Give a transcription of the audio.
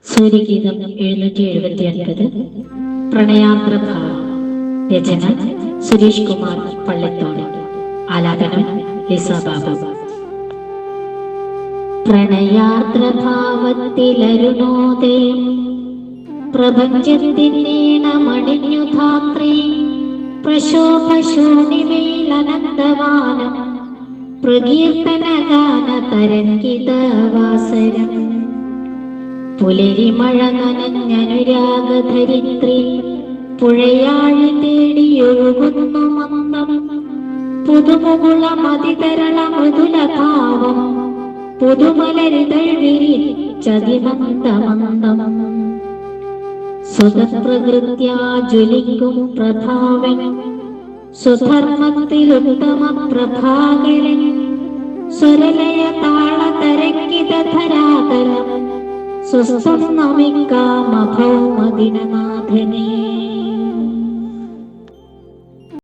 സൂര്യഗീതം 779. പ്രണയാർദ്രഭാവം. രചന സുരേഷ് കുമാർ പള്ളിത്തോട്. ആലാപനം ലിസ ബാബു. പ്രണയാർദ്രഭാവത്തിലരുണോദയം പ്രപഞ്ചത്തിനീണമണിഞ്ഞു ധാത്രീ പ്രശോഭശൂന്യമേലനന്ദവാനം പ്രകീർത്തനഗാന തരംഗിതവാസരം. പുലരിമഴ നനഞ്ഞനുരാഗധരിത്രി പുഴയാഴി തേടിയൊഴുകുന്നു മന്ദം. പുതുമുകുളമതിതരള മൃദുലഭാവം പുതുമലരിതൾ വിരിച്ചതിമന്ദമന്ദം. സ്വതപ്രകൃത്യാ ജ്വലിക്കും പ്രഭാവൻ സ്വധർമ്മത്തിലുത്തമ പ്രഭാകരൻ. സ്വരലയ താളതരംഗിതധരാതലം സ്വസ്ഥം നമിക്കാമഭൗമദിനനാഥനേ.